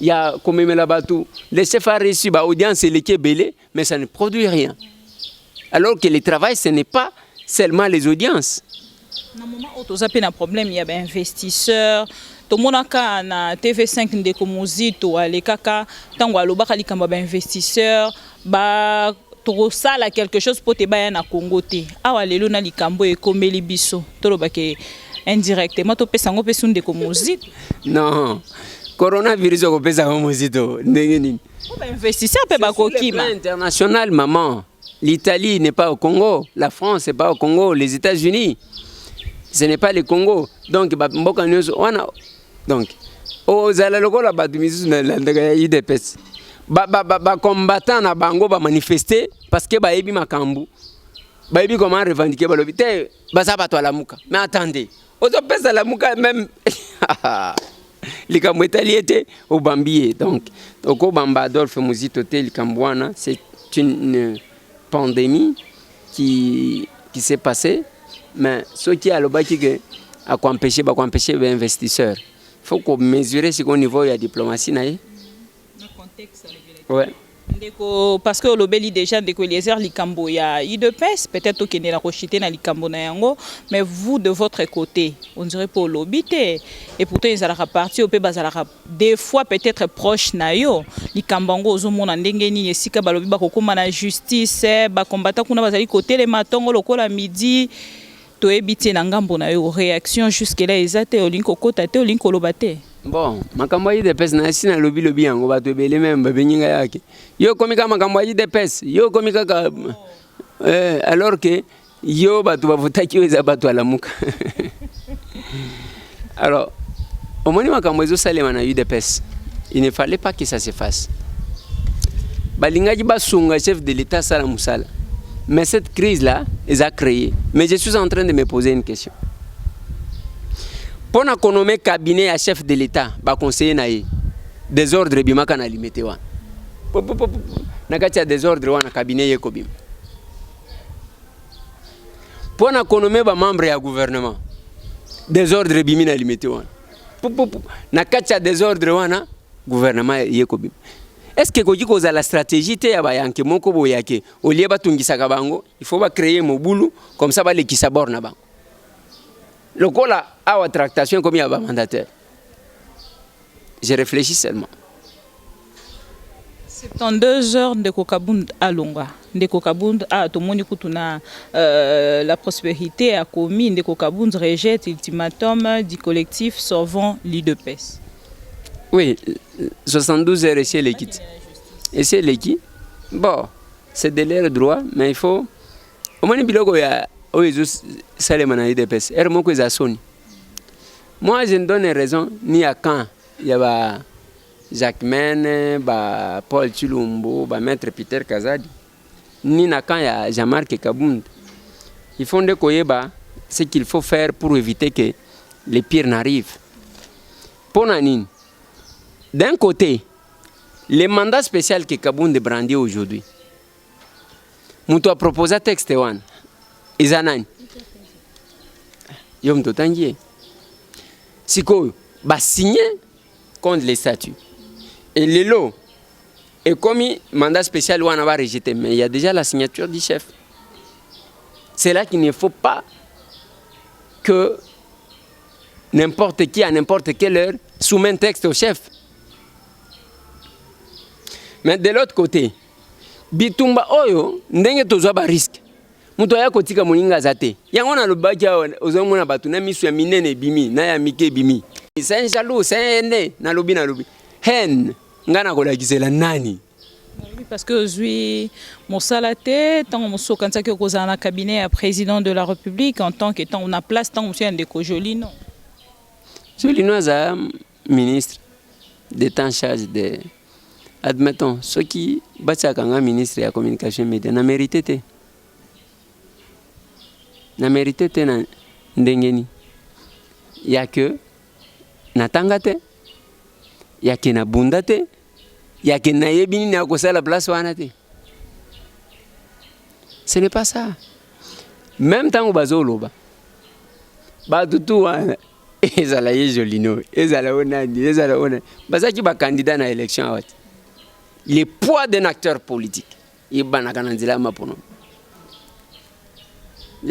il y a comme la batou, les chefs a reçu ba audience et les belé, mais ça ne produit rien. Alors que le travail ce n'est pas seulement les audiences. Dans le moment où tu as un problème, il y a des investisseurs. Tout le monde a na TV5 ndeko muzito alekaka tango alobaka likamba ba investisseur ba to sala quelque chose pour te baya na Congo te awa lelo na likambo ekomeli biso tolobake indirectement to pesa ngo pesa ndeko muzito. Non, coronavirus ko pesa ngo muzito ndenge nini ba investisseur pe ba kokima international maman. L'Italie n'est pas au Congo, la France n'est pas au Congo, les États-Unis ce n'est pas le Congo. Donc mboka nyonso wana. Donc, aux alaloko la badimisu na landaka IDPS. Ba combattant na bango ba manifester parce que ba ebi makambu. Ba ebi comment revendiquer ba lobité ba ça ba to la muka. Mais attendez, ozo pesa la muka même likambo italiete au bambier. Donc, oko bamba Adolphe Muzito te likambwana, c'est une pandémie qui s'est passée, mais ce qui a le baki que à empêcher les investisseurs. Il faut qu'on mesure ce qu'on niveau de la diplomatie. Dans le contexte. Ouais. Parce que le Beli déjà de Eliezer Likambo ya IDPS peut-être que ne la rochité na Likambo na yango, mais vous de votre côté on dirait pour l'obité et pourtant ils allaient partir au pays des fois peut-être proche na yo Likambango ozomona ndenge ni esika balobi ba kokoma na justice ba combattant kuna bazali côté les matongo lokola midi to ebité na ngambo na yo réaction jusque là ezate olinko kota te olinko lobate. Bon, makambo yi depes na sina lobi yango bato ebele même babenyinga yake. Yo komika makambo yi depes, yo komika ka alors que yo bato bavotaki eza bato alamuka. Alors, au moment makambo ezo salema na UDPS, il ne fallait pas que ça se fasse. Balingaji basunga chef de l'État sala musala. Mais cette crise là, elle a créé. Mais je suis en train de me poser une question. Pour qu'on nomme cabinet à chef de l'État, ba conseiller naïe, désordre bimaka na limité wan. Nakatia désordre wan na cabinet yekobim. Pour qu'on nomme ba membre ya gouvernement, désordre bimina limité wan. Nakatia désordre wan na gouvernement yekobim. Est-ce que quand on a la stratégie te ya bayanke moko boyake, au lieu batungisa kabango, il faut ba créer mobulu comme ça ba le kisabor na bango. Le coup là, à la tractation comme il y a un mandataire. Je réfléchis seulement. 72 heures de Kokabund à Longa. De Kokabund à Tomoni Kutuna, la prospérité a commis. De Kokabund rejette l'ultimatum du collectif Sauvons l'IDPS. Oui, 72 heures ici l'équipe. Ici l'équipe. Bon, c'est de leur droit, mais il faut. Au moins, il y a moi, je ne donne raison ni à quand. Il y a Jacques Mene, Paul Chilumbo, Maître Peter Kazadi, ni à quand il y a Jean-Marc Kabound. Il faut ce qu'il faut faire pour éviter que les pires n'arrivent. Pour Nanine, d'un côté, le mandat spécial que Kabound brandit aujourd'hui, Moutou a proposé un texte, Izanani. Yom Totangier. Si vous signé contre les statuts. Et les lots, et comme mandat spécial, on va rejeter, mais il y a déjà la signature du chef. C'est là qu'il ne faut pas que n'importe qui, à n'importe quelle heure, soumet un texte au chef. Mais de l'autre côté, Bitumba Oyo, ndenge tozo ba risque. Muto ya kotika muninga zate. Yango na lobaki ozomona batu na misu ya minene bimi, na ya mike bimi. C'est un jaloux, c'est un né, na lobi. Hen, ngana kolakisela nani? Oui, parce que aujourd'hui, Moussalate, tant que Mousso quand que cause un cabinet à président de la République en tant que tant on a place tant Monsieur Ndeko Jolino. Jolino est ministre d'État en charge de admettons ceux qui battent un ministre de la communication média na mérité na ndengeni ya que na tangate ya que na bundate ya que na yebini na ko la place wanate. Ce n'est pas ça. Même temps bazo loba ba tutu wana ezala Jolino ezala onani ezala onani bazaki ba candidat na élection awati. Le poids d'un acteur politique. J'ai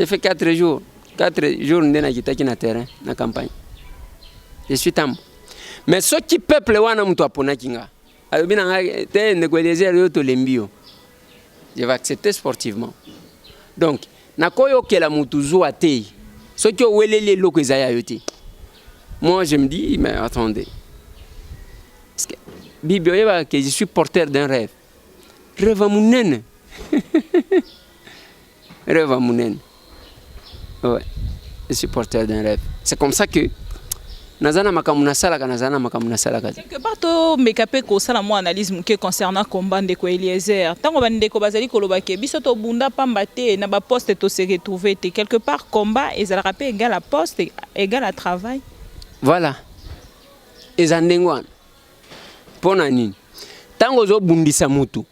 fait 4 jours. 4 jours dans le terrain, dans la campagne. Je suis tam. Mais ceux qui peuplent wana mtu apona kinga. Je vais accepter sportivement. Donc, nakoyo ke la mutu zo ate. Ceux qui ont welele loko ezaya yote. Moi je me dis mais attendez. Que je suis porteur d'un rêve. Rêve à mon naine. Rêve à mon naine. Ouais. Je suis porteur d'un rêve. C'est comme ça que Nazana makamuna salaka nazana makamuna salaka. Quelque part to mekape ko sala mo analyse muke concernant combat ndeko Eliezer. Tango bandeko bazali koloba ke biso to bunda pamba te na ba poste to se retrouver te quelque part combat ezala rapé égal à poste égal à travail. Voilà. Ezandengwana. Pona nini tango zo bundisa mutu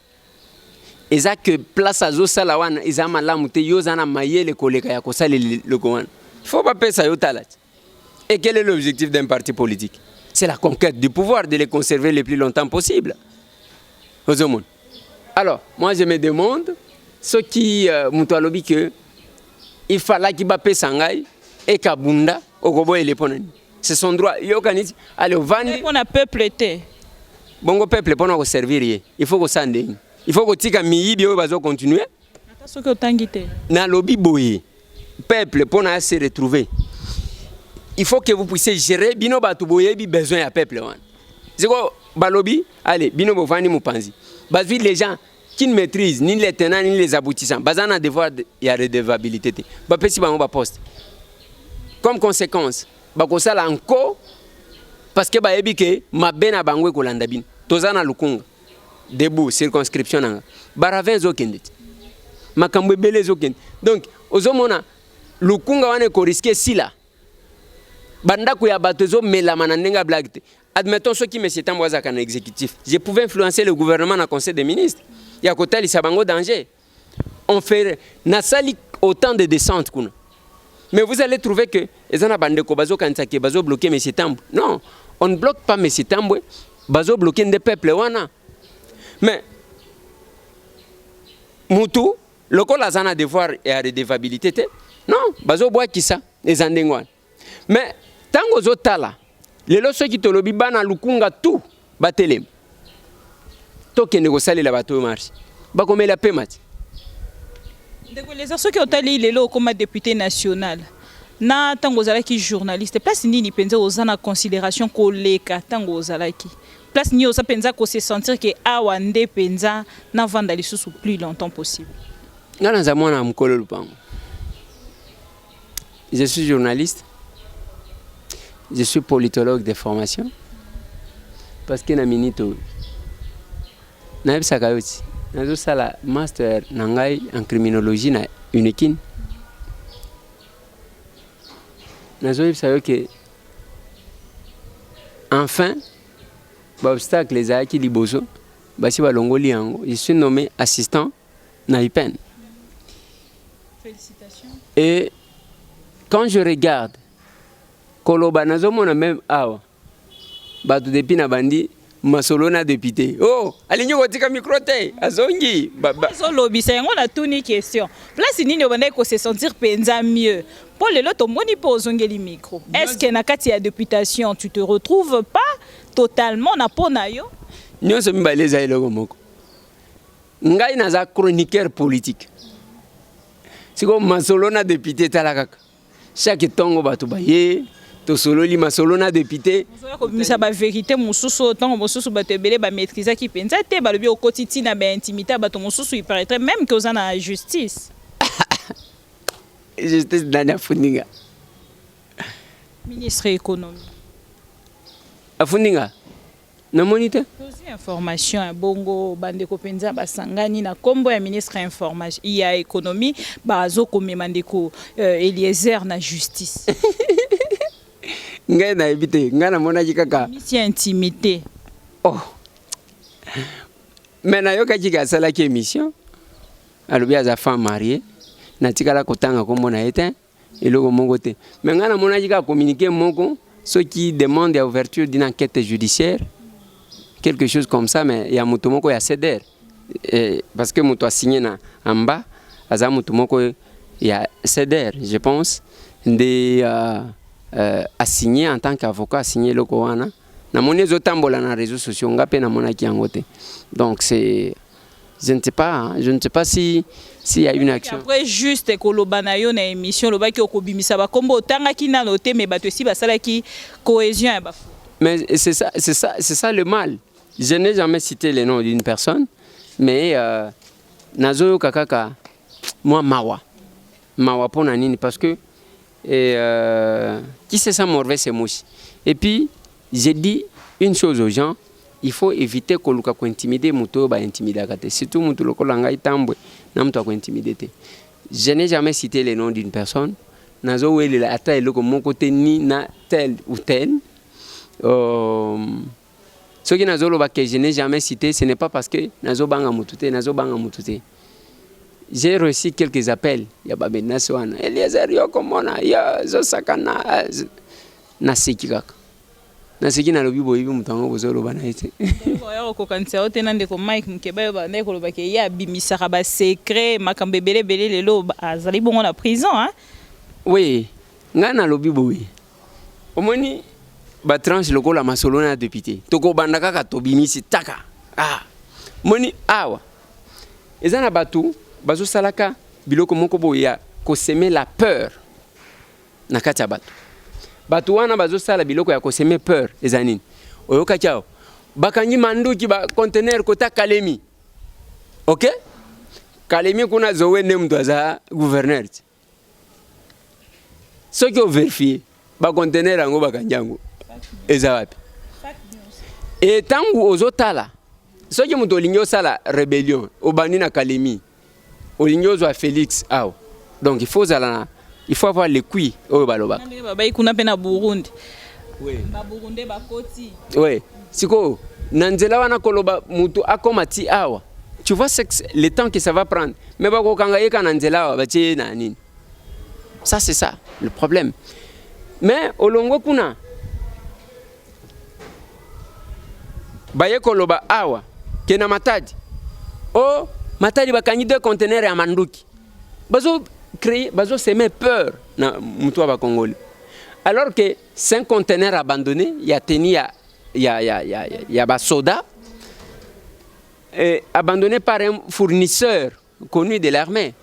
eza que place azo sala wana eza malamu te yo zana mayele koleka ya kosala le kowana. Il faut pas pesa yo talati. Et quel est l'objectif d'un parti politique? C'est la conquête du pouvoir, de les conserver le plus longtemps possible. Alors, moi je me demande ce qui mutu alobi que il fallait qu'il bape sangai et kabunda okobo ele ponani. C'est son droit. Yo kaniti allez vendre. On a peuple été. Bongo peuple pour nous servir. Il faut que ça ande. Il faut que tika miyibi o bazo continuer. Attention que tangité. Na lobby boye. Peuple pour nous se retrouver. Il faut que vous puissiez gérer bino batu boye bi besoin ya peuple wan. Ziko balobi, allez, bino bo vani mupanzi. Bazui les gens qui ne maîtrisent ni les tenants ni les aboutissants. Bazana devoir ya redevabilité. Ba pesi bango ba poste. Comme conséquence, ba ko sala encore parce que ba yebi ke mabena bangwe ko landa bin. Tozana lukunga. Debout circonscription nanga. Baravin zo kende. Makambo belé zo kende. Donc, ozomona lukunga wane ko risquer sila. Banda ko ya batozo melamana ndenga blague. Admettons ceux qui me s'étant boisa kan exécutif. Je pouvais influencer le gouvernement dans le conseil des ministres. Il y a côté Sabango danger. On fait nasali autant de descentes kuna. Mais vous allez trouver que ezana bande ko bazo kansake bazo bloquer M. Tambwe. Non, on ne bloque pas M. Tambwe, bazo bloquer des peuples wana. Mais mutu lokola zana devoir et à redevabilité. Non, bazo bois qui ça les andengwan. Mais tango zotala lelo ceux qui tolobi bana lukunga tout batelem. Tokende ko salela bato marche. Ba komela pemati. Les ceux qui ont allé lelo comme député national. na tango ozalaki journaliste place nini penza oza na considération koleka tango ozalaki place nini oza penza ko se sentir que awa nde penza na vanda lisusu plus longtemps possible. Nga naza mwana mukolo lupango. Je suis journaliste. Je suis politologue de formation. Parce que na minito nayebisaka yo ti nazosala master na ngai en criminologie na UNIKIN. Nazoyebisa yo ke enfin baobstacle ezalaki liboso basi balongoli yango. Je suis nommé assistant na IPEN. Félicitations. Et quand je regarde koloba nazomona même awa bato depuis na bandi masolo na député oh alinyo kotika micro te azongi so lobisa yango na tuni question place nini obanda ko se sentir penza mieux pour lelo tomoni po ozongeli micro est-ce que na kati ya députation tu te retrouves pas totalement na pona yo nyonso mibale za eloko moko ngai naza chroniqueur politique siko masolo na député tala kaka chaque tongo bato baye to solo li masolo na député ko bimisa ba vérité mususu tongo mususu bato ebele ba maîtriser ki penza te ba lobi okotiti na ba intimité bato mususu il paraîtrait même que oza na justice justice dana fundinga ministre économie afundinga na moniteur aussi information bongo bande ko penza basangani na kombo ya ministre information ya économie bazo komema ndeko Eliezer na justice ngai na ebite ngai na mona kaka mission intimité oh mais na yo kaki ka sala ki émission alobi aza femme mariée na tikala kotanga ko mona ete eloko moko te mais ngai na mona kaka communiquer moko ceux qui demandent l'ouverture d'une enquête judiciaire quelque chose comme ça mais il y a mutu moko ya CDR parce que mutu a signé na en bas aza mutu moko ya CDR je pense a signé en tant qu'avocat a signé le Kowana na moni zotambola na réseaux sociaux ngape na mona ki yangote donc c'est je ne sais pas si y a une action après juste koloba na yo na émission lobaki okobimisa ba kombo tanga ki na noté mais bato si basala ki cohésion ya ba mais c'est ça le mal. Je n'ai jamais cité le nom d'une personne mais nazo kakaka moi mawa pona nini parce que qui sait ça morve c'est mouche. Et puis j'ai dit une chose aux gens, il faut éviter que luka ko intimider muto ba intimider kate surtout muto lokola ngai tambwe na muto ko intimider te. Je n'ai jamais cité le nom d'une personne nazo welela ata eloko moko te ni na tel ou tel ce qui nazo loba que je n'ai jamais cité ce n'est pas parce que nazo banga mutute j'ai reçu quelques appels ya babena swana Eliezer yoko mona ya zo sakana na sikikaka na sikina lobi boyibi mutango bozolo bana ete boyo ko kanisa ote nande ko Mike Mkeba ba ndeko loba ke ya bimisaka ba secret makambe belé lelo azali bongo na prison hein oui ngana lobi boyi omoni ba tranche lokola masolo na député toko banda kaka to bimisi taka moni awa ezana batu bazo salaka biloko moko boya ko semer la peur na kati ya batu wana bazo sala biloko ya ko semer peur ezanini oyoka chao bakangi manduki ba conteneur kota Kalemi OK Kalemi kuna zowe ne mtu aza gouverneur soki o vérifier ba conteneur yango bakanjango eza wapi et tangu ozotala soki mtu olingo sala rébellion obani na Kalemi olingozo a Félix aw donc il faut avoir le cuit oyo baloba baba ikuna pe na Burundi oui ba Burundi ba koti oui siko nanzela wana koloba mutu akomati awa tu vois le temps que ça va prendre mais ba ko kanga yeka nanzela awa ba tie na nini ça c'est ça le problème mais olongo kuna baye koloba awa kena matadi oh matadi bakangi deux conteneurs ya manduki bazo semer peur na mutu wa Congolais alors que 5 conteneurs abandonnés il y a tenu il y a ba soda abandonné par un fournisseur connu de l'armée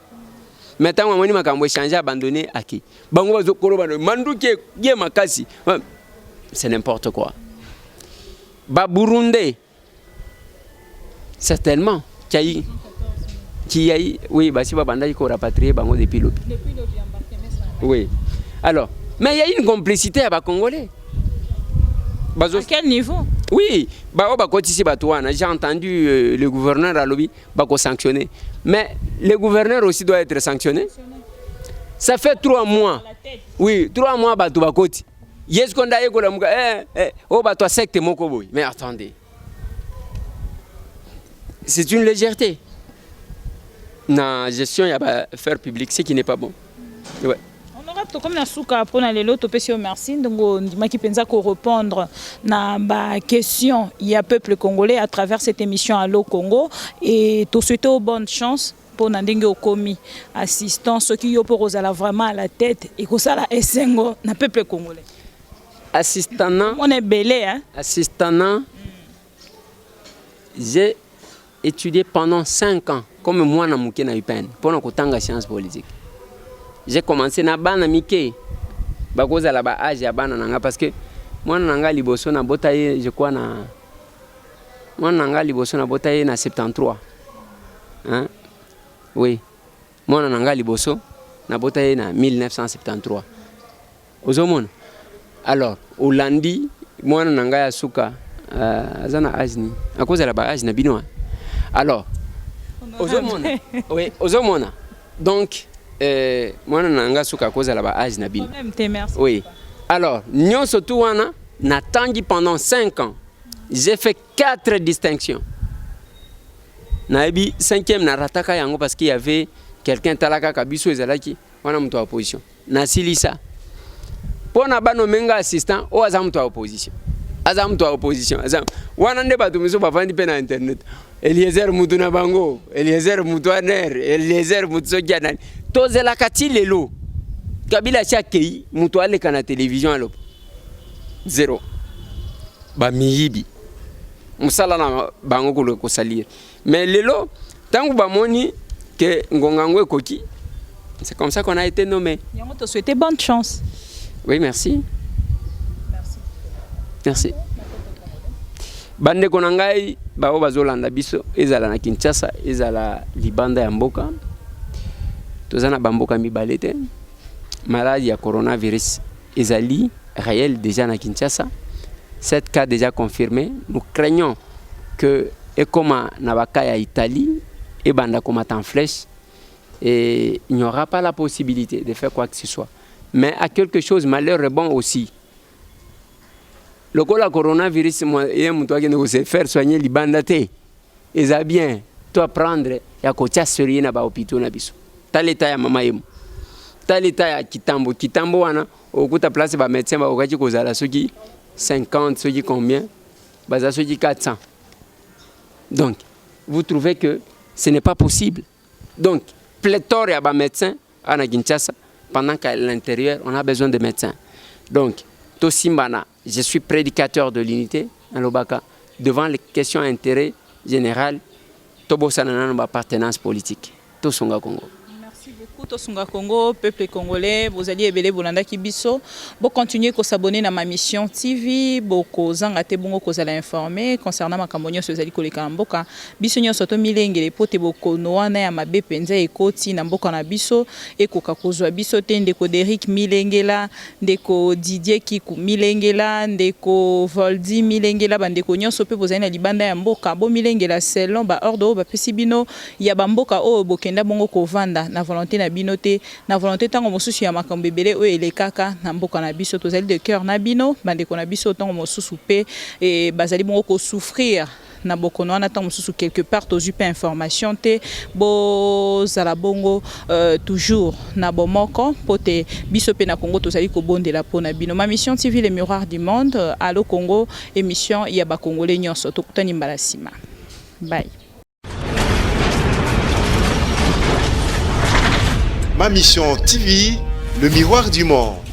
Mais tant que makambo échanger abandonné à qui? Bango bazo koloba manduke ye makasi. C'est n'importe quoi. Ba Burundi certainement qui a eu oui bah si ba banda ko rapatrier bango depuis l'Obi. Oui. Alors, mais il y a une complicité à ba Congolais. À quel niveau? Oui, j'ai entendu le gouverneur à l'Obi sanctionner. Mais le gouverneur aussi doit être sanctionné. Ça fait 3 mois. Oui, 3 mois batu bakoti. Yes qu'on a école oh bah toi secte mokoboy. Mais attendez. C'est une légèreté. Dans la gestion, il y a faire public, ce qui n'est pas bon. Ouais. Comme na souka pour na lelo topesi merci donc ndimaki penza ko répondre na ba question il y a peuple congolais à travers cette émission Allo Congo et to souhaiter bonne chance pour na ndenge okomi assistant ceux qui yo pour ozala vraiment à la tête et ko sala esengo na peuple congolais assistant on est belé hein assistant j'ai étudié pendant 5 ans comme moi na muke na UPN pour na kotanga sciences politiques. J'ai commencé na bana mike bakoza la ba âge ya bana nanga parce que moi nanga liboso na botaye je crois na moi nanga liboso na botaye na 73 hein oui moi nanga liboso na botaye na 1973 ozomona alors Hollandi moi nanga ya suka azana âge ni akoza la ba âge na bino alors ozomona oui ozomona donc moi nanga suka koza la ba âge na bin. Oui. Alors, nyon surtout wana natangi pendant 5 ans. J'ai fait 4 distinctions. Naibi 5e na rataka yango parce qu'il y avait quelqu'un talaka kabiso ezalaki wana mtu wa opposition. Na silisa. Pona bano menga assistant o azam mtu wa opposition. Azam mtu wa opposition. Azam wana nde batu miso bafandi pe na internet. Eliezer mutu na bango, Eliezer mutu aner, Eliezer mutu sokiana. Tozela kati lelo. Kabila chakei mutu aleka na télévision alopo. 0. Ba miyibi. Musala na bango ko salir. Mais lelo tangu ba moni que ngongango ekoki. C'est comme ça qu'on a été nommé. Yango te souhaiter bonne chance. Oui, merci. Merci. Bande konangai bao bazolanda biso ezala na Kinshasa ezala libanda ya mboka tozana bamboka mibale te maladie ya coronavirus ezali réel déjà na Kinshasa 7 cas déjà confirmés nous craignons que et comme na baka ya Italie et banda comme en flèche et il n'y aura pas la possibilité de faire quoi que ce soit mais à quelque chose malheur est bon aussi. Le coronavirus, il faire soigner les bandes. Et ça bien, toi prendre, il y a quoi sérieux na ba hôpital na biso. Taleta ya mama yemu. Taleta ya kitambo. Kitambo wana, au coup ta place ba médecin ba okaji kozala soki 50, soki combien? Baza soki 400. Donc, vous trouvez que ce n'est pas possible. Donc, pléthore ya ba médecin à Kinshasa pendant qu'à l'intérieur, on a besoin de médecins. Donc, Tosimbana, je suis prédicateur de l'unité en Lobaka devant les questions d'intérêt général. Tobo Sanana, ma appartenance politique. Tosunga Congo. Merci beaucoup, Tosunga Congo, peuple congolais. Vous allez éveiller Bolanda Kibiso. Vous continuez à s'abonner à ma mission TV. Vous zangate bongo ko zala informer concernant ma cambonio sur zali koleka mboka. Biso nyo soto milenge les pote boko noana ya mabe penza ekoti na mboka na biso ekoka kozwa biso te ndeko Derrick Milengela, ndeko Didier Kiku Milengela, ndeko Voldi Milengela bandeko nyonso pe bozali na libanda ya mboka bo Milengela selon ba ordre ba pesibino ya ba mboka o bokenda bongo ko vanda na volonté na binote na volonté tango mosusu ya makambo ebele o elekaka na mboka na biso tozali de cœur na bino bandeko na biso tango mosusu pe et bazali bongo ko souffrir na bokono wana tango mosusu quelque part tozu pe information te bo zala bongo toujours na bomoko pote biso pe na Congo tozali ko bondela pona bino ma mission TV le miroir du monde Allo Congo émission ya ba congolais nyonso tokutani mbala sima bye. Ma mission TV, le miroir du monde.